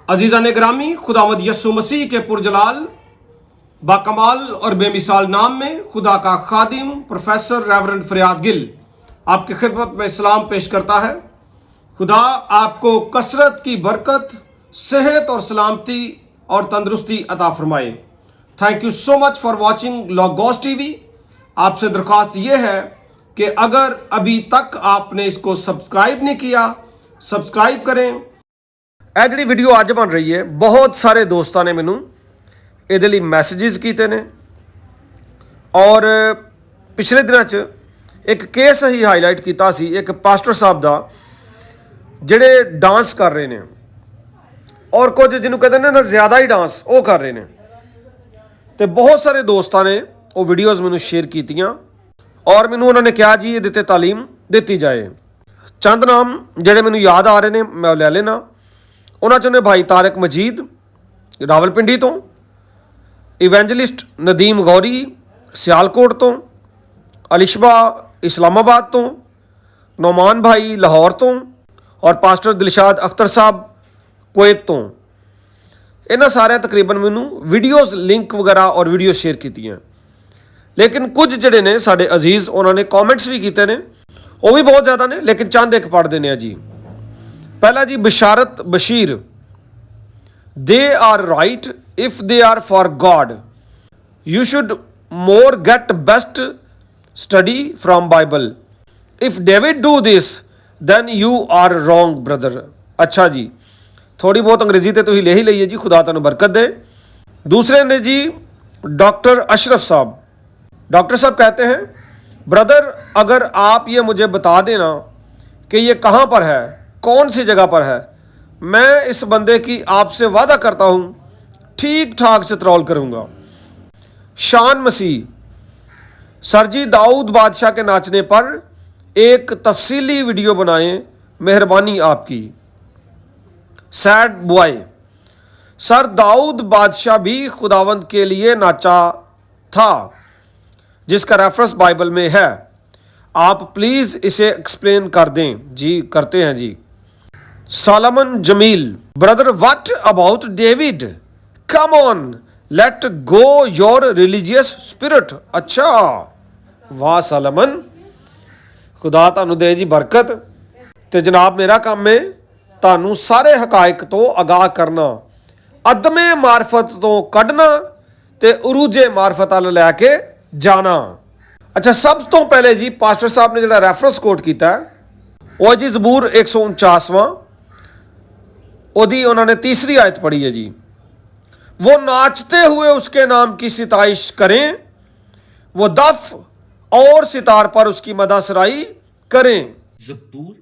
अजीज़ान ग्रामी, खुदावंद यस्सु मसीह के पुरजलाल बाकमाल और बेमिसाल नाम में खुदा का खादिम प्रोफेसर रेवरेंड फरियाद गिल आपकी खिदमत में सलाम पेश करता है। खुदा आपको कसरत की बरकत, सेहत और सलामती और तंदुरुस्ती अता फरमाए। Thank you so much for watching logos TV. आपसे दरख्वास्त ये है कि अगर अभी तक आपने इसको सब्सक्राइब नहीं किया, सब्सक्राइब करें। ਇਹ ਜਿਹੜੀ ਵੀਡੀਓ ਅੱਜ ਬਣ ਰਹੀ ਹੈ, ਬਹੁਤ ਸਾਰੇ ਦੋਸਤਾਂ ਨੇ ਮੈਨੂੰ ਇਹਦੇ ਲਈ ਮੈਸੇजेस ਕੀਤੇ ਨੇ ਔਰ ਪਿਛਲੇ ਦਿਨਾਂ 'ਚ ਇੱਕ ਕੇਸ ਹੀ ਹਾਈਲਾਈਟ ਕੀਤਾ ਸੀ ਇੱਕ ਪਾਸਟਰ ਸਾਹਿਬ ਦਾ ਜਿਹੜੇ ਡਾਂਸ ਕਰ ਰਹੇ ਨੇ ਔਰ ਕੁਝ ਜਿਹਨੂੰ ਕਹਿੰਦੇ ਨੇ ਨਾ ਜ਼ਿਆਦਾ ਹੀ ਡਾਂਸ ਉਹ ਕਰ ਰਹੇ ਨੇ ਤੇ ਬਹੁਤ ਸਾਰੇ ਦੋਸਤਾਂ ਨੇ ਉਹ ਵੀਡੀਓਜ਼ ਮੈਨੂੰ ਸ਼ੇਅਰ ਕੀਤੀਆਂ ਔਰ ਮੈਨੂੰ ਉਹਨਾਂ ਨੇ ਕਿਹਾ ਜੀ ਇਹਦੇ ਤੇ ਤਾਲੀਮ ਦਿੱਤੀ ਜਾਏ। ਚੰਦ ਨਾਮ ਜਿਹੜੇ ਮੈਨੂੰ ਯਾਦ ਆ ਰਹੇ ਨੇ ਮੈਂ ਲੈ ਲੈਣਾ। ਉਹਨਾਂ 'ਚੋਂ ਨੇ ਭਾਈ ਤਾਰਿਕ ਮਜੀਦ ਰਾਵਲਪਿੰਡੀ ਤੋਂ, ਇਵੈਂਜਲਿਸਟ ਨਦੀਮ ਗੌਰੀ ਸਿਆਲਕੋਟ ਤੋਂ, ਅਲਿਸ਼ਬਾ ਇਸਲਾਮਾਬਾਦ ਤੋਂ, ਨੌਮਾਨ ਭਾਈ ਲਾਹੌਰ ਤੋਂ ਔਰ ਪਾਸਟਰ ਦਿਲਸ਼ਾਦ ਅਖਤਰ ਸਾਹਿਬ ਕੁਵੈਤ ਤੋਂ। ਇਹਨਾਂ ਸਾਰਿਆਂ ਤਕਰੀਬਨ ਮੈਨੂੰ ਵੀਡੀਓਜ਼ ਲਿੰਕ ਵਗੈਰਾ ਔਰ ਵੀਡੀਓ ਸ਼ੇਅਰ ਕੀਤੀਆਂ। ਲੇਕਿਨ ਕੁਝ ਜਿਹੜੇ ਨੇ ਸਾਡੇ ਅਜ਼ੀਜ਼ ਉਹਨਾਂ ਨੇ ਕਮੈਂਟਸ ਵੀ ਕੀਤੇ ਨੇ, ਉਹ ਵੀ ਬਹੁਤ ਜ਼ਿਆਦਾ ਨੇ, ਲੇਕਿਨ ਚੰਦ ਇੱਕ ਪੜ੍ਹ ਦਿੰਦੇ ਆ ਜੀ। पहला जी Basharat Bashir, they are right if they are for God, you should more get best study from Bible, if David do this then you are wrong brother. अच्छा जी, थोड़ी बहुत अंग्रेजी तो तुम ले ही ली है जी, खुदा तुहानू बरकत दे। दूसरे ने जी डॉक्टर अशरफ साहब। डॉक्टर साहब कहते हैं, ब्रदर अगर आप ये मुझे बता देना कि ये कहाँ पर है, कौन सी जगह पर है, मैं इस बंदे की आपसे वादा करता हूँ ठीक ठाक चित्रौल करूँगा। शान मसीह, सर जी दाऊद बादशाह के नाचने पर एक तफसीली वीडियो बनाएं, मेहरबानी आपकी। सैड बॉय, सर दाऊद बादशाह भी खुदावंद के लिए नाचा था जिसका रेफरेंस बाइबल में है, आप प्लीज़ इसे एक्सप्लेन कर दें। जी करते हैं जी। Solomon Jamil, brother what about David, come on let go your religious spirit. अच्छा वाह सोलोमन, खुदा तुहानू दे जी बरकत। तो जनाब मेरा काम है तुहानू सारे हकायक तो आगाह करना, अदमे मार्फत तो कढ़ना ते उरूजे मार्फत वाल लैके जाना। अच्छा, सब तो पहले जी पास्टर साहब ने जो रैफरेंस कोट किया वो जी ज़बूर 149वां, ओदी उन्होंने तीसरी आयत पढ़ी है जी। वो नाचते हुए उसके नाम की सिताइश करें, वो दफ और सितार पर उसकी मदासराई करें। ज़बूर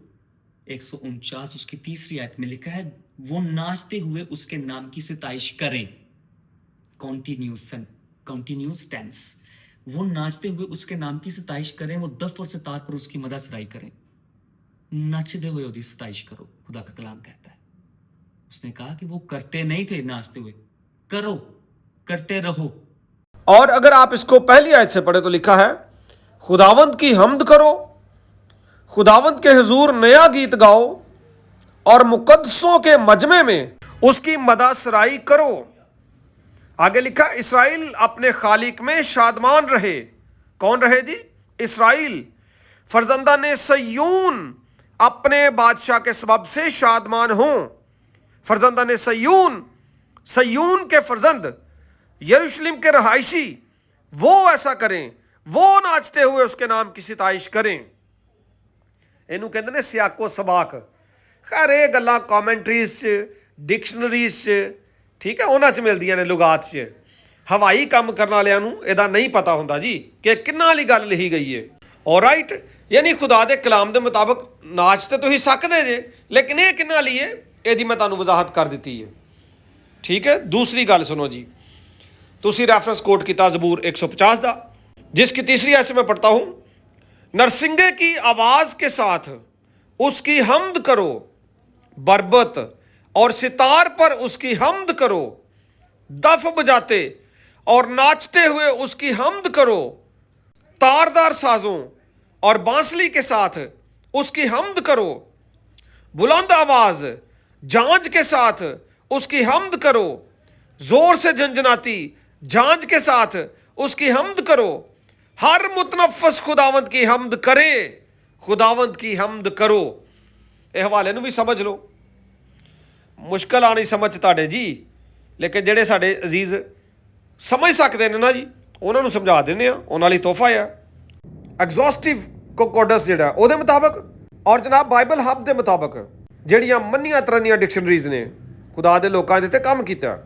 149 उसकी तीसरी आयत में लिखा है, वो नाचते हुए उसके नाम की सिताइश करें। कॉन्टिन्यूस टेंस, वो नाचते हुए उसके नाम की सिताइश करें, वो दफ और सितार पर उसकी मदासराई करें। नाचते हुए उसकी सिताइश करो, खुदा का कलाम कहता है। उसने कहा कि वो करते नहीं थे नाचते हुए, करो, करते रहो। और अगर आप इसको पहली आयत से पढ़े तो लिखा है, खुदावंद की हम्द करो, खुदावंद के हुजूर नया गीत गाओ और मुकद्दसों के मजमे में उसकी मदासराई करो। आगे लिखा, इसराइल अपने खालिक में शादमान रहे। कौन रहे जी? इसराइल। फरजंदा ने सयून अपने बादशाह के सबब से शादमान हों। फरजंदा ने सयून के फरजंद यरूशलेम के रहायशी वो ऐसा करें, वो नाचते हुए उसके नाम की सिताइश करें। इनू कहते ने सियाको सबाक। खैर ये गल्लां कॉमेंट्रीज च, डिक्शनरीज च, ठीक है, उन्हां च मिलदियां ने, लुगात च। हवाई काम करने वालियां नू इहदा नहीं पता हुंदा जी कि किन्ना वाली गल लिखी गई है। ऑलराइट, यानी खुदा दे कलाम दे मुताबिक नाच ते तुसीं सकदे जे, लेकिन ये किन्ना वाली है ਇਹਦੀ मैं ਤੁਹਾਨੂੰ वजाहत कर दी है। ठीक है, दूसरी गल सुनो जी, तुसी रेफरेंस कोट किया ज़बूर 150 का, जिसकी तीसरी ऐसे मैं पढ़ता हूँ, नरसिंगे की आवाज़ के साथ उसकी हम्द करो, बरबत और सितार पर उसकी हम्द करो, दफ बजाते और नाचते हुए उसकी हम्द करो, तारदार साजों और बांसुरी के साथ उसकी हम्द करो, बुलंद आवाज़ झांझ के साथ उसकी हमद करो, जोर से झंझनाती झांझ के साथ उसकी हमद करो। हर मुतनफस खुदावंद की हमद करे, खुदावंद की हमद करो। ਇਹ ਹਵਾਲੇ ਨੂੰ ਵੀ ਸਮਝ ਲਓ। ਮੁਸ਼ਕਲ ਆਣੀ ਸਮਝ ਤੁਹਾਡੇ ਜੀ, ਲੇਕਿਨ ਜਿਹੜੇ ਸਾਡੇ ਅਜ਼ੀਜ਼ ਸਮਝ ਸਕਦੇ ਨੇ ਨਾ ਜੀ, ਉਹਨਾਂ ਨੂੰ ਸਮਝਾ ਦਿੰਦੇ ਆ, ਉਹਨਾਂ ਲਈ ਤੋਹਫਾ ਆ। ਐਗਜ਼ੌਸਟਿਵ ਕੋਕੋਡਸ ਜਿਹੜਾ ਉਹਦੇ ਮੁਤਾਬਕ ਔਰ ਜਨਾਬ ਬਾਈਬਲ ਹੱਬ ਦੇ ਮੁਤਾਬਕ ਜਿਹੜੀਆਂ ਮੰਨੀਆਂ ਤਰਨੀਆਂ ਡਿਕਸ਼ਨਰੀਜ਼ ਨੇ ਖੁਦਾ ਦੇ ਲੋਕਾਂ ਦੇ ਤੇ ਕੰਮ ਕੀਤਾ।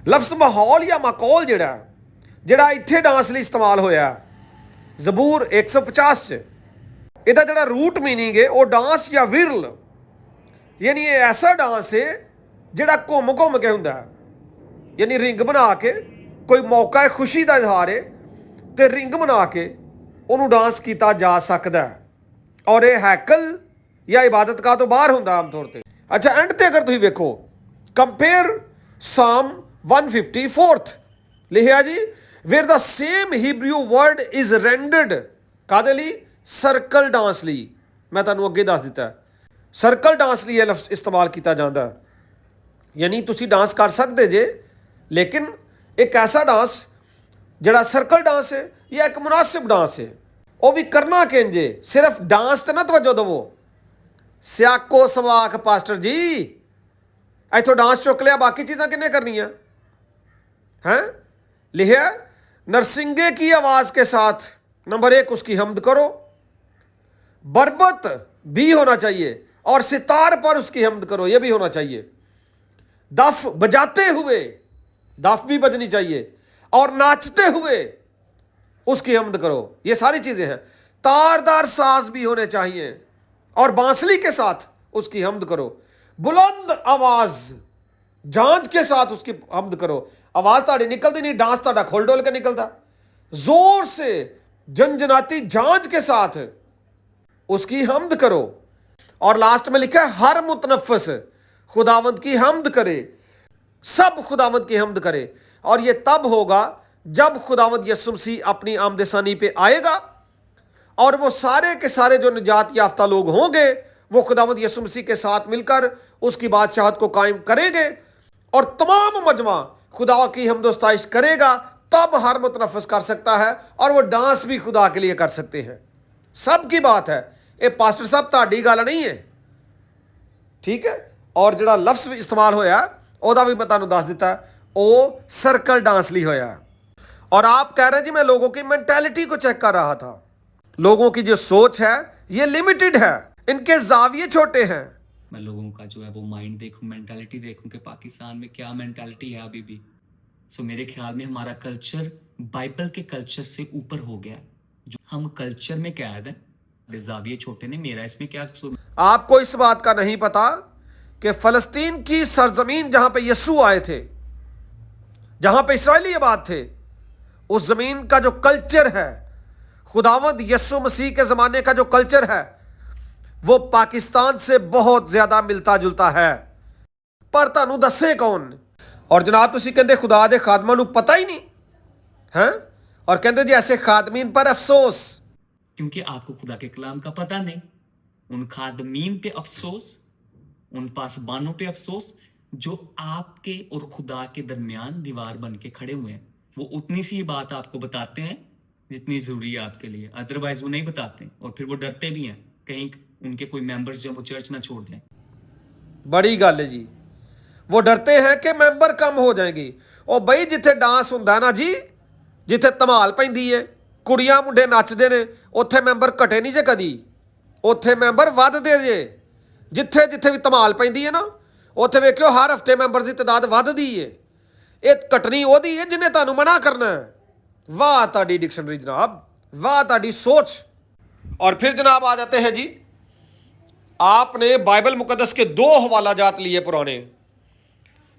ਲਫ਼ਜ਼ ਮਾਹੌਲ ਜਾਂ ਮਾਕੌਲ ਜਿਹੜਾ ਇੱਥੇ ਡਾਂਸ ਲਈ ਇਸਤੇਮਾਲ ਹੋਇਆ ਜ਼ਬੂਰ 150 'ਚ, ਇਹਦਾ ਜਿਹੜਾ ਰੂਟ ਮੀਨਿੰਗ ਹੈ ਉਹ ਡਾਂਸ ਜਾਂ ਵਿਰਲ, ਯਾਨੀ ਇਹ ਐਸਾ ਡਾਂਸ ਹੈ ਜਿਹੜਾ ਘੁੰਮ ਘੁੰਮ ਕੇ ਹੁੰਦਾ, ਯਾਨੀ ਰਿੰਗ ਬਣਾ ਕੇ, ਕੋਈ ਮੌਕਾ ਹੈ ਖੁਸ਼ੀ ਦਾ ਇਜ਼ਹਾਰ ਹੈ ਤੇ ਰਿੰਗ ਬਣਾ ਕੇ ਉਹਨੂੰ ਡਾਂਸ ਕੀਤਾ ਜਾ ਸਕਦਾ ਹੈ। ਔਰ ਇਹ ਹੈਕਲ ਜਾਂ ਇਬਾਦਤਗਾਹ ਤੋਂ ਬਾਹਰ ਹੁੰਦਾ ਆਮ ਤੌਰ ਤੇ। ਅੱਛਾ, ਐਂਡ ਤੇ ਅਗਰ ਤੁਸੀਂ ਵੇਖੋ ਕੰਪੇਅਰ ਸਾਮ 154 ਲਿਖਿਆ ਜੀ, where the same Hebrew word is rendered ਕਾਹਦੇ ਲਈ? ਸਰਕਲ ਡਾਂਸ ਲਈ। ਮੈਂ ਤੁਹਾਨੂੰ ਅੱਗੇ ਦੱਸ ਦਿੱਤਾ ਸਰਕਲ ਡਾਂਸ ਲਈ ਇਹ ਲਫ਼ਜ਼ ਇਸਤੇਮਾਲ ਕੀਤਾ ਜਾਂਦਾ, ਯਾਨੀ ਤੁਸੀਂ ਡਾਂਸ ਕਰ ਸਕਦੇ ਜੇ, ਲੇਕਿਨ ਇੱਕ ਐਸਾ ਡਾਂਸ ਜਿਹੜਾ ਸਰਕਲ ਡਾਂਸ ਹੈ ਜਾਂ ਇੱਕ ਮੁਨਾਸਿਬ ਡਾਂਸ ਹੈ, ਉਹ ਵੀ ਕਰਨਾ ਕਿੰਜੇ। ਸਿਰਫ ਡਾਂਸ ਤੇ ਨਾ ਤਵੱਜੋ ਦੇਵੋ। ਸਿਆਕੋ ਸਵਾਕ ਪਾਸਟਰ ਜੀ, ਇੱਥੋਂ ਡਾਂਸ ਚੁੱਕ ਲਿਆ, ਬਾਕੀ ਚੀਜ਼ਾਂ ਕਿੰਨੇ ਕਰਨੀਆਂ हैं? लिखा नरसिंगे की आवाज के साथ नंबर 1 उसकी हमद करो, बरबत भी होना चाहिए और सितार पर उसकी हमद करो, यह भी होना चाहिए। दफ बजाते हुए, दफ भी बजनी चाहिए और नाचते हुए उसकी हमद करो, ये सारी चीजें हैं। तारदार साज भी होने चाहिए और बांसुरी के साथ उसकी हमद करो। बुलंद आवाज झांझ के साथ उसकी हमद करो। आवाज ताड़ी निकलती नहीं, डांस ताड़ा खोल डोल के निकलता। जोर से झंझनाती झांझ के साथ उसकी हमद करो। और लास्ट में लिखा है हर मुतनफस खुदावंद की हमद करे, सब खुदावंद की हमद करे। और ये तब होगा जब खुदावंद यीशु मसीह अपनी आमदसानी पे आएगा और वो सारे के सारे जो निजात याफ्ता लोग होंगे वो खुदावंद यीशु मसीह के साथ मिलकर उसकी बादशाहत को कायम करेंगे और तमाम मजमा खुदा की हमदोस्ताइश करेगा। तब हर मुतनफस कर सकता है और वो डांस भी खुदा के लिए कर सकते हैं। सब की बात है, ये पास्टर साहब ताड़ी गल नहीं है, ठीक है। और जो लफ्ज़ इस्तेमाल होया ओदा भी मैं तुहानूं दस दिता, वो सर्कल डांस ली होया। और आप कह रहे हैं जी मैं लोगों की मैंटेलिटी को चेक कर रहा था। लोगों की जो सोच है ये लिमिटेड है, इनके जाविये छोटे हैं। मैं लोगों का जो है वो माइंड देखूं, मेंटालिटी देखूं कि पाकिस्तान में क्या मेंटालिटी है अभी भी। सो मेरे ख्याल में हमारा कल्चर बाइबल के कल्चर से ऊपर हो गया। जो हम कल्चर में कैद हैं, जाविये छोटे ने, मेरा इसमें क्या कसूर? आपको इस बात का नहीं पता कि फ़लस्तीन की सरजमीन जहां पे यीशु आए थे, जहां पे इस्राएली आबाद थे, उस जमीन का जो कल्चर है, खुदावंद यीशु मसीह के ज़माने का जो कल्चर है वो पाकिस्तान से बहुत ज़्यादा मिलता जुलता है। पर तुहानूं दस्से कौन? और जनाब तुसीं कहंदे खुदा दे खादमां नूं पता ही नहीं हैं, और कहंदे जी ऐसे खादमीन पर अफसोस, क्योंकि आपको खुदा के कलाम का पता नहीं। उन खादमीन पे अफसोस, उन पासबानों पे अफसोस जो आपके और खुदा के दरमियान दीवार बन के खड़े हुए हैं। वो उतनी सी बात आपको बताते हैं जितनी जरूरी है आपके लिए, अदरवाइज वो नहीं बताते। और फिर वो डरते भी हैं कहीं उनके कोई मेंबर्स जो वो चर्च ना छोड़ दें। बड़ी गल है जी, वो डरते हैं कि मैंबर कम हो जाएंगी। और बई जिथे डांस हुंदा ना जी, जिथे धमाल पैंदी है, कुड़ियां मुंडे नचदे ने, उत्थे मैंबर घटे नहीं जे कदी, उत्थे मैंबर वधदे जे। जिथे जिथे भी धमाल पैंदी है ना, उत्थे वेखियो हर हफ्ते मैंबर की तादाद वधदी है। ये घटनी ओदी है जिन्हें तुहानूं मना करना है। वाह तुहाडी डिक्शनरी जनाब, वाह तुहाडी सोच। और फिर जनाब आ जाते हैं जी, आपने बाइबल मुकद्दस के 2 हवाला जात लिए पुराने।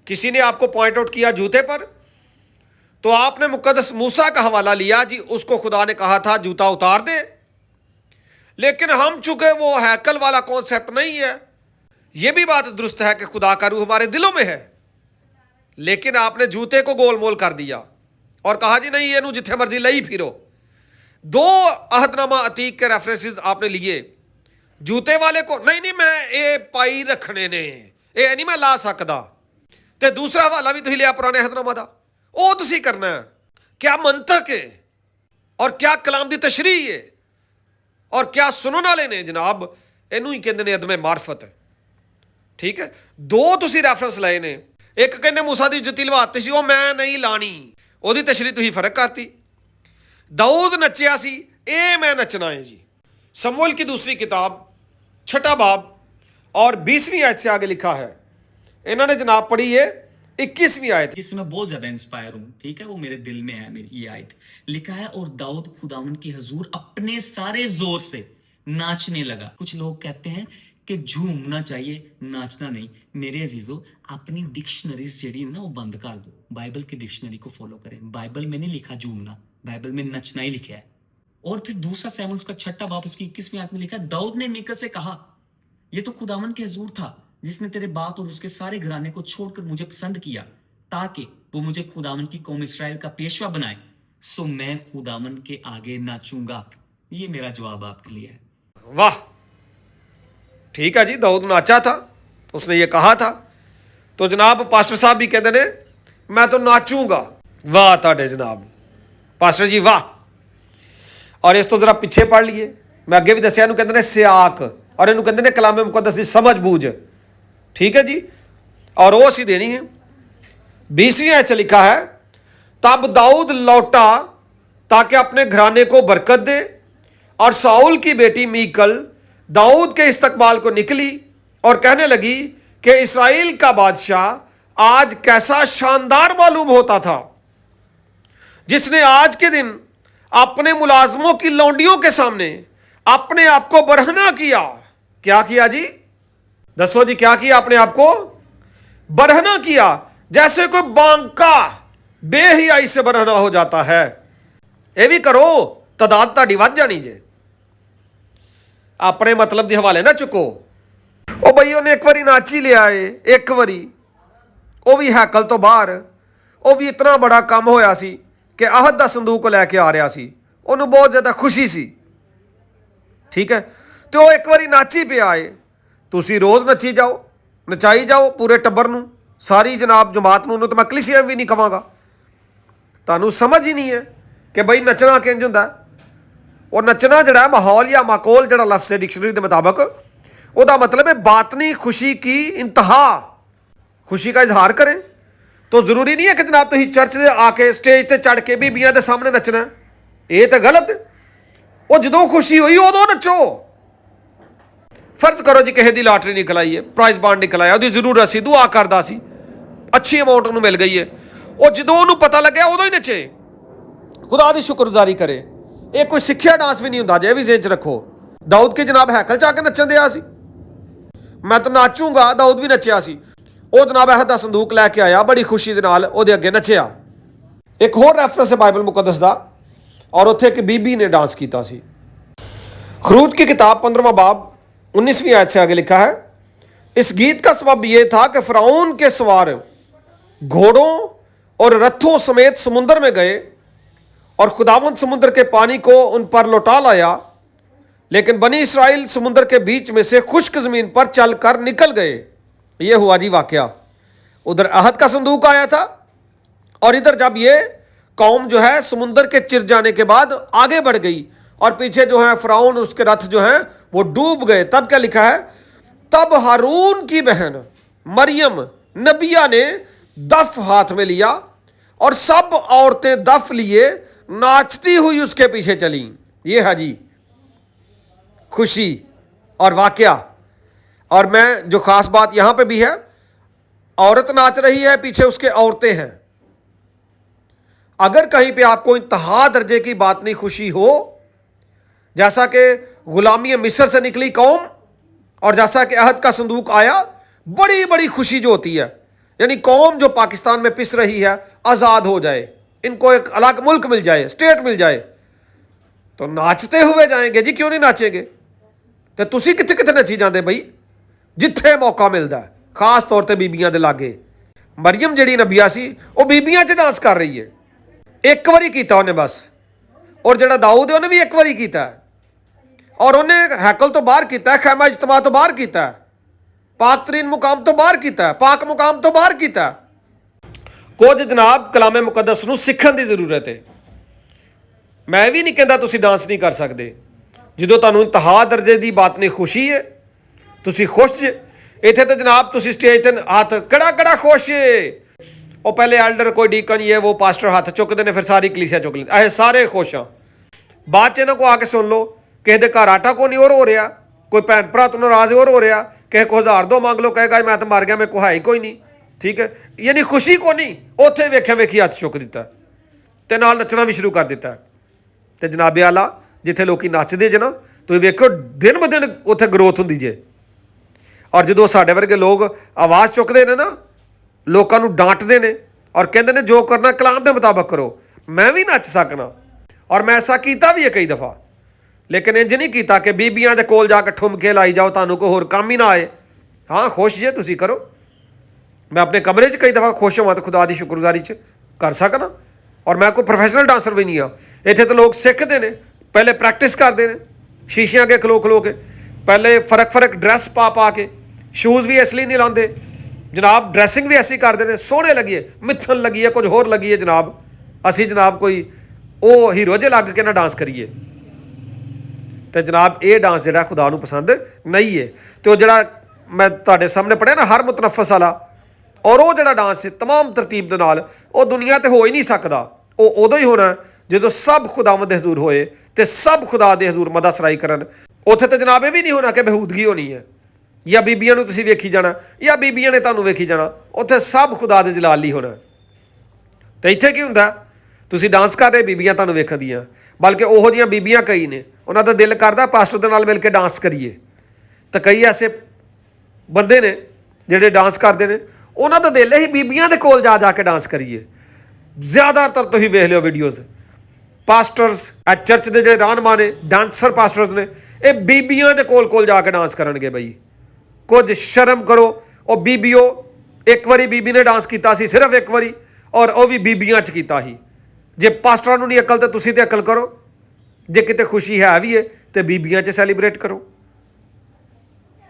किसी ने आपको पॉइंट आउट किया जूते पर, तो आपने मुकद्दस मूसा का हवाला लिया जी, उसको खुदा ने कहा था जूता उतार दे। लेकिन हम चूंकि वो हैकल वाला कॉन्सेप्ट नहीं है, ये भी बात दुरुस्त है कि खुदा का रूह हमारे दिलों में है, लेकिन आपने जूते को गोल मोल कर दिया और कहा जी नहीं ये जिथे मर्जी लई फिरो। 2 अहदनामा अतीक के रेफरेंसेस आपने लिए, जूते वाले को नहीं मैं ये पाई रखने ने, ਇਹ ਨਹੀਂ ਮੈਂ ਲਾ ਸਕਦਾ। ਤੇ ਦੂਸਰਾ ਹਵਾਲਾ ਵੀ ਤੁਸੀਂ ਲਿਆ ਪੁਰਾਣੇ ਅਹਿਦਨਾਮਾ ਦਾ, ਉਹ ਤੁਸੀਂ ਕਰਨਾ ਹੈ। क्या मंतक है और क्या कलाम दी तशरीह है और क्या सुनन वाले ने जनाब, ਇਹਨੂੰ ਹੀ ਕਹਿੰਦੇ ਨੇ ਅਦਮੇ ਮਾਰਫਤ। ਠੀਕ ਹੈ, ਦੋ ਤੁਸੀਂ ਰੈਫਰੈਂਸ ਲਏ ਨੇ। ਇੱਕ ਕਹਿੰਦੇ ਮੂਸਾ ਦੀ ਜੁੱਤੀ ਲਵਾਤੀ ਸੀ, ਉਹ ਮੈਂ ਨਹੀਂ ਲਾਣੀ, ਉਹਦੀ ਤਸ਼ਰੀਹ ਤੁਸੀਂ ਫਰਕ ਕਰਤੀ। दाऊद नचिया सी, ਇਹ मैं नचना है जी। समूएल की दूसरी किताब 6 बाब और 20वीं आयत से आगे लिखा है, इन्होंने जनाब पढ़ी है 21वीं आयत। जिससे मैं बहुत ज्यादा इंस्पायर हूं, ठीक है, वो मेरे दिल में है। मेरी ये आयत लिखा है, और दाऊद खुदावन के हजूर अपने सारे जोर से नाचने लगा। कुछ लोग कहते हैं कि झूमना चाहिए, नाचना नहीं। मेरे अजीजों, अपनी डिक्शनरीज जेडी ना वो बंद कर दो, बाइबल की डिक्शनरी को फॉलो करें। बाइबल में नहीं लिखा झूमना, बाइबल में नचना ही लिखा है। और फिर दूसरा सैमुएल उसका 6 बाब उसकी 21वीं आयत में लिखा, दाऊद ने मीकल से कहा, ये तो खुदावन के हजूर था जिसने तेरे बाप और उसके सारे घराने को छोड़कर मुझे पसंद किया, ताकि वो मुझे खुदावन की कौम इस्राएल का पेशवा बनाए। सो मैं खुदावन के आगे नाचूंगा। ये मेरा जवाब आपके लिए है। वाह, ठीक है जी, दाऊद नाचा था, उसने ये कहा था। तो जनाब पास्टर साहब भी कहते ने मैं तो नाचूंगा। वाह ताड़े जनाब पास्टर जी, वाह। और इस तो जरा पिछे पढ़ लिए, मैं अगे भी दसिया, कहते ने सियाक, और इनू कहते ने कलामे मुकद्दस की समझ बूझ। ठीक है जी, और वो असी देनी है। 20वीं आयत से लिखा है, तब दाऊद लौटा ताकि अपने घराने को बरकत दे, और साउल की बेटी मीकल दाऊद के इस्तकबाल को निकली और कहने लगी कि इस्राएल का बादशाह आज कैसा शानदार मालूम होता था, जिसने आज के दिन अपने मुलाजमों की लौंडियों के सामने अपने आप को बरहना किया। क्या किया जी? दसो जी, क्या किया? अपने आप को बरहना किया, जैसे कोई बांका बेहियाई से बरहना हो जाता है। ये भी करो, तादाद ताड़ी वध जानी जे। अपने मतलब के हवाले ना चुको। ओ बई उन्हें एक बारी नाची लिया है, एक बारी वो भी हैकल तो बाहर, वो भी इतना बड़ा काम होया सी कि आहद दा संदूक लैके आ रहा सी, उन्होंने बहुत ज़्यादा खुशी सी। ठीक है, तो वो एक बारी नाची पे आए। तुसी रोज़ नची जाओ, नचाई जाओ पूरे टब्बर नूं, सारी जनाब जमात नूं, तो मैं कलीसिया भी नहीं कहांगा। तुहानूं समझ ही नहीं है कि बई नचना किंज हुंदा। और नचना जिहड़ा माहौल या माकोल जिहड़ा लफ्ज़ है डिक्शनरी के मुताबिक, उसका मतलब है बातनी खुशी की इंतहा, खुशी का इजहार करें। तो जरूरी नहीं है कि जनाब तुसीं चर्च दे आके स्टेज ते चढ़ के बीबियां दे सामने नचना, ये तो गलत। वो जदों खुशी हुई उदों नचो। फर्ज करो जी किसी की लाटरी निकल आई है, प्राइज बांड निकल आया, उसकी जरूरत सी, दुआ करता सी, अच्छी अमाउंट उन्होंने मिल गई है, वो जदों उन्होंने पता लगे उदों ही नचे, खुदा की शुक्रगुजारी करे। ये कोई सिक्ख्या डांस भी नहीं होंदा, जे भी जेन च रखो। दाऊद के जनाब हैकल च आके नचन दिया सी, मैं तो नाचूंगा, दाऊद भी नचिया सी। वो जनाब अहद दा संदूक लैके आया, बड़ी खुशी दे नाल उहदे अगे नचिया। एक होर रैफरेंस है बाइबल मुकद्दस दा, और उत्थे एक बीबी ने डांस किया सी। खरूज की किताब 15वां बाब 19वीं आयत से आगे लिखा है, इस गीत का सबब यह था कि फ़िरौन के सवार घोड़ों और रथों समेत समुद्र में गए और खुदावंद समुद्र के पानी को उन पर लौटा लाया, लेकिन बनी इसराइल समुद्र के बीच में से खुश्क ज़मीन पर चलकर निकल गए। ये हुआ जी वाकया। उधर अहद का संदूक आया था, और इधर जब ये कौम जो है समुद्र के चिर जाने के बाद आगे बढ़ गई और पीछे जो है फ़िरौन और उसके रथ जो हैं वो डूब गए, तब क्या लिखा है, तब हारून की बहन मरियम नबिया ने दफ हाथ में लिया और सब औरतें दफ लिए नाचती हुई उसके पीछे चली। ये है जी खुशी और वाकया। और मैं जो ख़ास बात यहाँ पे भी है, औरत नाच रही है, पीछे उसके औरतें हैं। अगर कहीं पे आपको इंतहा दर्जे की बात नहीं खुशी हो, जैसा कि गुलामी मिस्र से निकली कौम और जैसा कि अहद का संदूक आया, बड़ी बड़ी खुशी जो होती है, यानी कौम जो पाकिस्तान में पिस रही है आज़ाद हो जाए, इनको एक अलग मुल्क मिल जाए, स्टेट मिल जाए, तो नाचते हुए जाएंगे जी, क्यों नहीं नाचेंगे। तो तुसी कित्थे कित्थे नची जाते बई, जिथे मौका मिलता है, खास तौर पर बीबियां दे लागे। मरियम जड़ी नबिया सी वो बीबियां च डांस कर रही है, एक बारी किया उन्हें बस। और जड़ा दाऊद है उन्हें भी एक बारी किया, और उन्हें हैकल तो बाहर किया, खैमा इज्तमा तो बाहर किया, ਪਾਕ ਤਰੀਨ ਮੁਕਾਮ ਤੋਂ ਬਾਹਰ ਕੀਤਾ ਹੈ, ਪਾਕ ਮੁਕਾਮ ਤੋਂ ਬਾਹਰ ਕੀਤਾ ਹੈ। ਕੁਝ ਜਨਾਬ ਕਲਾਮੇ ਮੁਕੱਦਸ ਨੂੰ ਸਿੱਖਣ ਦੀ ਜ਼ਰੂਰਤ ਹੈ। ਮੈਂ ਵੀ ਨਹੀਂ ਕਹਿੰਦਾ ਤੁਸੀਂ ਡਾਂਸ ਨਹੀਂ ਕਰ ਸਕਦੇ। ਜਦੋਂ ਤੁਹਾਨੂੰ ਇੰਤਹਾ ਦਰਜੇ ਦੀ ਬਾਤ ਨਹੀਂ ਖੁਸ਼ੀ ਹੈ, ਤੁਸੀਂ ਖੁਸ਼ ਜੇ। ਇੱਥੇ ਤਾਂ ਜਨਾਬ ਤੁਸੀਂ ਸਟੇਜ ਤੇ ਹੱਥ ਕੜਾ ਖੁਸ਼ ਏ। ਉਹ ਪਹਿਲੇ ਐਲਡਰ ਕੋਈ ਡੀਕਨ ਇਹ ਉਹ ਪਾਸਟਰ ਹੱਥ ਚੁੱਕਦੇ ਨੇ, ਫਿਰ ਸਾਰੀ ਕਲੀਸਿਆ ਚੁੱਕ ਲੈਂਦੇ। ਇਹ ਸਾਰੇ ਖੁਸ਼ ਆ। ਬਾਅਦ 'ਚ ਇਹਨਾਂ ਕੋ ਆ ਕੇ ਸੁਣ ਲਓ, ਕਿਸੇ ਦੇ ਘਰ ਆਟਾ ਕੋ ਨਹੀਂ ਹੋਰ ਹੋ ਰਿਹਾ, ਕੋਈ ਭੈਣ ਭਰਾ ਤੋਂ ਨਾਰਾਜ਼ ਹੋਰ ਹੋ ਰਿਹਾ, ਕਿਸੇ ਕੋ 1000 ਦੋ ਮੰਗ ਲਓ, ਕਹੇਗਾ ਮੈਂ ਤਾਂ ਮਰ ਗਿਆ, ਮੇਰੇ ਕੋ ਹੈ ਹੀ ਕੋਈ ਨਹੀਂ। ਠੀਕ ਹੈ, ਯਾਨੀ ਖੁਸ਼ੀ ਕੋ ਨਹੀਂ। ਉੱਥੇ ਵੇਖਿਆ ਵੇਖੀ ਹੱਥ ਚੁੱਕ ਦਿੱਤਾ ਤੇ ਨਾਲ ਨੱਚਣਾ ਵੀ ਸ਼ੁਰੂ ਕਰ ਦਿੱਤਾ। ਤੇ ਜਨਾਬੇ ਆਲਾ ਜਿੱਥੇ ਲੋਕੀ ਨੱਚਦੇ ਜੇ ਨਾ, ਤੁਸੀਂ ਵੇਖੋ ਦਿਨ ਬ ਦਿਨ ਉੱਥੇ ਗਰੋਥ ਹੁੰਦੀ ਜੇ। ਔਰ ਜਦੋਂ ਸਾਡੇ ਵਰਗੇ ਲੋਕ ਆਵਾਜ਼ ਚੁੱਕਦੇ ਨੇ ਨਾ, ਲੋਕਾਂ ਨੂੰ ਡਾਂਟਦੇ ਨੇ ਔਰ ਕਹਿੰਦੇ ਨੇ ਜੋ ਕਰਨਾ ਕਲਾਮ ਦੇ ਮੁਤਾਬਕ ਕਰੋ, ਮੈਂ ਵੀ ਨੱਚ ਸਕਣਾ। ਔਰ ਮੈਂ ਐਸਾ ਕੀਤਾ ਵੀ ਹੈ ਕਈ ਦਫਾ, ਲੇਕਿਨ ਇੰਜ ਨਹੀਂ ਕੀਤਾ ਕਿ ਬੀਬੀਆਂ ਦੇ ਕੋਲ ਜਾ ਕੇ ਠੁਮਕੇ ਲਾਈ ਜਾਓ, ਤੁਹਾਨੂੰ ਕੋਈ ਹੋਰ ਕੰਮ ਹੀ ਨਾ ਆਏ। ਹਾਂ ਖੁਸ਼ ਜੇ ਤੁਸੀਂ ਕਰੋ। ਮੈਂ ਆਪਣੇ ਕਮਰੇ 'ਚ ਕਈ ਦਫਾ ਖੁਸ਼ ਹੋਵਾਂ ਤਾਂ ਖੁਦਾ ਦੀ ਸ਼ੁਕਰਗੁਜ਼ਾਰੀ 'ਚ ਕਰ ਸਕਣਾ। ਔਰ ਮੈਂ ਕੋਈ ਪ੍ਰੋਫੈਸ਼ਨਲ ਡਾਂਸਰ ਵੀ ਨਹੀਂ ਆ। ਇੱਥੇ ਤਾਂ ਲੋਕ ਸਿੱਖਦੇ ਨੇ, ਪਹਿਲੇ ਪ੍ਰੈਕਟਿਸ ਕਰਦੇ ਨੇ ਸ਼ੀਸ਼ਿਆਂ ਅੱਗੇ ਖਲੋ ਕੇ, ਪਹਿਲੇ ਫਰਕ ਡਰੈਸ ਪਾ ਕੇ, ਸ਼ੂਜ਼ ਵੀ ਇਸ ਲਈ ਨਹੀਂ ਲਾਉਂਦੇ ਜਨਾਬ, ਡਰੈਸਿੰਗ ਵੀ ਐਸੀ ਕਰਦੇ ਨੇ ਸੋਹਣੇ ਲੱਗੀਏ, ਮਿੱਥਨ ਲੱਗੀਏ, ਕੁਝ ਹੋਰ ਲੱਗੀਏ ਜਨਾਬ। ਅਸੀਂ ਜਨਾਬ ਕੋਈ ਉਹ ਹੀਰੋ ਜਿਹੇ ਲੱਗ ਕੇ ਨਾ ਡਾਂਸ ਕਰੀਏ। ਤੇ ਜਨਾਬ ਇਹ ਡਾਂਸ ਜਿਹੜਾ ਖੁਦਾ ਨੂੰ ਪਸੰਦ ਨਹੀਂ ਹੈ। ਤੇ ਉਹ ਜਿਹੜਾ ਮੈਂ ਤੁਹਾਡੇ ਸਾਹਮਣੇ ਪੜ੍ਹਿਆ ਨਾ, ਹਰ ਮੁਤਨਫਸ ਵਾਲਾ, ਔਰ ਉਹ ਜਿਹੜਾ ਡਾਂਸ ਹੈ ਤਮਾਮ ਤਰਤੀਬ ਦੇ ਨਾਲ, ਉਹ ਦੁਨੀਆ ਤੇ ਹੋ ਹੀ ਨਹੀਂ ਸਕਦਾ। ਉਹ ਉਦੋਂ ਹੀ ਹੋਣਾ ਜਦੋਂ ਸਭ ਖੁਦਾਵੰਦ ਦੇ ਹਜ਼ੂਰ ਹੋਏ ਤੇ ਸਭ ਖੁਦਾ ਦੇ ਹਜ਼ੂਰ ਮਦਦ ਸਰਾਈ ਕਰਨ। ਉੱਥੇ ਤਾਂ ਜਨਾਬ ਇਹ ਵੀ ਨਹੀਂ ਹੋਣਾ ਕਿ ਬਹੂਦਗੀ ਹੋਣੀ ਹੈ ਜਾਂ ਬੀਬੀਆਂ ਨੂੰ ਤੁਸੀਂ ਵੇਖੀ ਜਾਣਾ ਜਾਂ ਬੀਬੀਆਂ ਨੇ ਤੁਹਾਨੂੰ ਵੇਖੀ ਜਾਣਾ। ਉੱਥੇ ਸਭ ਖੁਦਾ ਦੇ ਜਲਾਲ ਲਈ ਹੋਣਾ। ਤੇ ਇੱਥੇ ਕੀ ਹੁੰਦਾ, ਤੁਸੀਂ ਡਾਂਸ ਕਰ ਰਹੇ, ਬੀਬੀਆਂ ਤੁਹਾਨੂੰ ਵੇਖਦੀਆਂ, ਬਲਕਿ ਉਹੋ ਜਿਹੀਆਂ ਬੀਬੀਆਂ ਕਈ ਨੇ, ਉਹਨਾਂ ਦਾ ਦਿਲ ਕਰਦਾ ਪਾਸਟਰ ਦੇ ਨਾਲ ਮਿਲ ਕੇ ਡਾਂਸ ਕਰੀਏ। ਤਾਂ ਕਈ ਐਸੇ ਬੰਦੇ ਨੇ ਜਿਹੜੇ ਡਾਂਸ ਕਰਦੇ ਨੇ, ਉਹਨਾਂ ਦਾ ਦਿਲ ਹੀ ਬੀਬੀਆਂ ਦੇ ਕੋਲ ਜਾ ਕੇ ਡਾਂਸ ਕਰੀਏ। ਜ਼ਿਆਦਾਤਰ ਤੁਸੀਂ ਵੇਖ ਲਿਓ ਵੀਡੀਓਜ਼, ਪਾਸਟਰਸ ਚਰਚ ਦੇ ਜਿਹੜੇ ਰਹਿਨੁਮਾ ਨੇ, ਡਾਂਸਰ ਪਾਸਟਰਸ ਨੇ, ਇਹ ਬੀਬੀਆਂ ਦੇ ਕੋਲ ਜਾ ਕੇ ਡਾਂਸ ਕਰਨਗੇ। ਬਈ ਕੁਝ ਸ਼ਰਮ ਕਰੋ। ਉਹ ਬੀਬੀਓ, ਇੱਕ ਵਾਰੀ ਬੀਬੀ ਨੇ ਡਾਂਸ ਕੀਤਾ ਸੀ, ਸਿਰਫ ਇੱਕ ਵਾਰੀ, ਔਰ ਉਹ ਵੀ ਬੀਬੀਆਂ 'ਚ ਕੀਤਾ ਸੀ। ਜੇ ਪਾਸਟਰਾਂ ਨੂੰ ਨਹੀਂ ਅਕਲ ਤਾਂ ਤੁਸੀਂ ਤੇ ਅਕਲ ਕਰੋ। ਜੇ ਕਿਤੇ ਖੁਸ਼ੀ ਹੈ ਵੀ ਹੈ ਤੇ ਬੀਬੀਆਂ 'ਚ ਸੈਲੀਬ੍ਰੇਟ ਕਰੋ।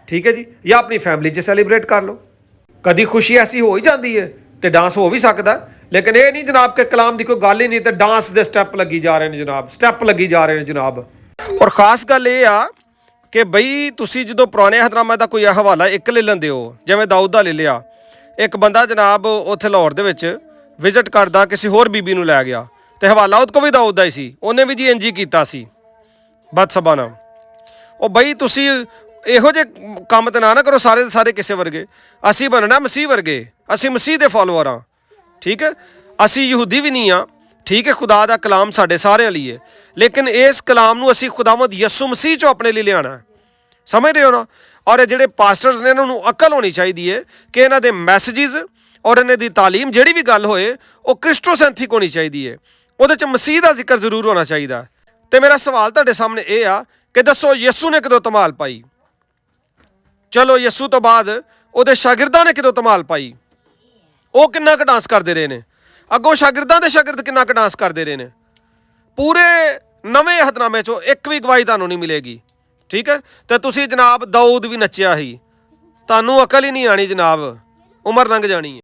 ਠੀਕ ਹੈ ਜੀ, ਜਾਂ ਆਪਣੀ ਫੈਮਿਲੀ 'ਚ ਸੈਲੀਬ੍ਰੇਟ ਕਰ ਲਓ। ਕਦੀ ਖੁਸ਼ੀ ਐਸੀ ਹੋ ਹੀ ਜਾਂਦੀ ਹੈ ਤੇ ਡਾਂਸ ਹੋ ਵੀ ਸਕਦਾ, ਲੇਕਿਨ ਇਹ ਨਹੀਂ ਜਨਾਬ ਕਿ ਕਲਾਮ ਦੀ ਕੋਈ ਗੱਲ ਹੀ ਨਹੀਂ ਤੇ ਡਾਂਸ ਦੇ ਸਟੈਪ ਲੱਗੀ ਜਾ ਰਹੇ ਨੇ ਜਨਾਬ, ਸਟੈਪ ਲੱਗੀ ਜਾ ਰਹੇ ਨੇ ਜਨਾਬ। ਔਰ ਖਾਸ ਗੱਲ ਇਹ ਆ ਕਿ ਬਈ ਤੁਸੀਂ ਜਦੋਂ ਪੁਰਾਣੇ ਹਜ਼ਰਨਾਮੇ ਦਾ ਕੋਈ ਹਵਾਲਾ ਇੱਕ ਲੈ ਲੈਂਦੇ ਹੋ, ਜਿਵੇਂ ਦਾਊਦ ਦਾ ਲੈ ਲਿਆ। ਇੱਕ ਬੰਦਾ ਜਨਾਬ ਉੱਥੇ ਲਾਹੌਰ ਦੇ ਵਿੱਚ ਵਿਜ਼ਿਟ ਕਰਦਾ, ਕਿਸੇ ਹੋਰ ਬੀਬੀ ਨੂੰ ਲੈ ਗਿਆ ਤੇ ਹਵਾਲਾ ਉਹਦੇ ਕੋਲ ਵੀ ਦਾਊਦ ਦਾ ਹੀ ਸੀ। ਉਹਨੇ ਵੀ ਜੀ ਇੰਜ ਹੀ ਕੀਤਾ ਸੀ ਬਦਸਬਾ ਨਾਲ। ਉਹ ਬਈ ਤੁਸੀਂ ਇਹੋ ਜਿਹੇ ਕੰਮ ਤੇ ਨਾ ਕਰੋ ਸਾਰੇ ਦੇ ਸਾਰੇ ਕਿਸੇ ਵਰਗੇ। ਅਸੀਂ ਬਣਨਾ ਮਸੀਹ ਵਰਗੇ, ਅਸੀਂ ਮਸੀਹ ਦੇ ਫਾਲੋਅਰ ਹਾਂ। ਠੀਕ ਹੈ, ਅਸੀਂ ਯਹੂਦੀ ਵੀ ਨਹੀਂ ਆ। ਠੀਕ ਹੈ, ਖੁਦਾ ਦਾ ਕਲਾਮ ਸਾਡੇ ਸਾਰਿਆਂ ਲਈ ਹੈ, ਲੇਕਿਨ ਇਸ ਕਲਾਮ ਨੂੰ ਅਸੀਂ ਖੁਦਾਵੰਦ ਯਿਸੂ ਮਸੀਹ 'ਚੋਂ ਆਪਣੇ ਲਈ ਲਿਆਉਣਾ। ਸਮਝ ਰਹੇ ਹੋ ਨਾ। ਔਰ ਇਹ ਜਿਹੜੇ ਪਾਸਟਰਸ ਨੇ, ਇਹਨਾਂ ਨੂੰ ਅਕਲ ਹੋਣੀ ਚਾਹੀਦੀ ਹੈ ਕਿ ਇਹਨਾਂ ਦੇ ਮੈਸੇਜਿਸ ਔਰ ਇਹਨਾਂ ਦੀ ਤਾਲੀਮ, ਜਿਹੜੀ ਵੀ ਗੱਲ ਹੋਏ, ਉਹ ਕ੍ਰਿਸਟੋਸੈਂਥਿਕ ਹੋਣੀ ਚਾਹੀਦੀ ਹੈ। ਉਹਦੇ 'ਚ ਮਸੀਹ ਦਾ ਜ਼ਿਕਰ ਜ਼ਰੂਰ ਹੋਣਾ ਚਾਹੀਦਾ। ਤੇ ਮੇਰਾ ਸਵਾਲ ਤੁਹਾਡੇ ਸਾਹਮਣੇ ਇਹ ਆ ਕਿ ਦੱਸੋ ਯਿਸੂ ਨੇ ਕਦੋਂ ਧਮਾਲ ਪਾਈ? ਚਲੋ ਯਿਸੂ ਤੋਂ ਬਾਅਦ ਉਹਦੇ ਸ਼ਾਗਿਰਦਾਂ ਨੇ ਕਦੋਂ ਧਮਾਲ ਪਾਈ? ਉਹ ਕਿੰਨਾ ਕੁ ਡਾਂਸ ਕਰਦੇ ਰਹੇ ਨੇ? ਅੱਗੋਂ ਸ਼ਾਗਿਰਦਾਂ ਦੇ ਸ਼ਾਗਿਰਦ ਕਿੰਨਾ ਕੁ ਡਾਂਸ ਕਰਦੇ ਰਹੇ ਨੇ? ਪੂਰੇ ਨਵੇਂ ਅਹਿਦਨਾਮੇ 'ਚੋਂ ਇੱਕ ਵੀ ਗਵਾਹੀ ਤੁਹਾਨੂੰ ਨਹੀਂ ਮਿਲੇਗੀ। ਠੀਕ ਹੈ, ਤੇ ਤੁਸੀਂ ਜਨਾਬ ਦਾਊਦ ਵੀ ਨੱਚਿਆ ਸੀ। ਤੁਹਾਨੂੰ ਅਕਲ ਹੀ ਨਹੀਂ ਆਣੀ ਜਨਾਬ, ਉਮਰ ਲੰਘ ਜਾਣੀ ਹੈ।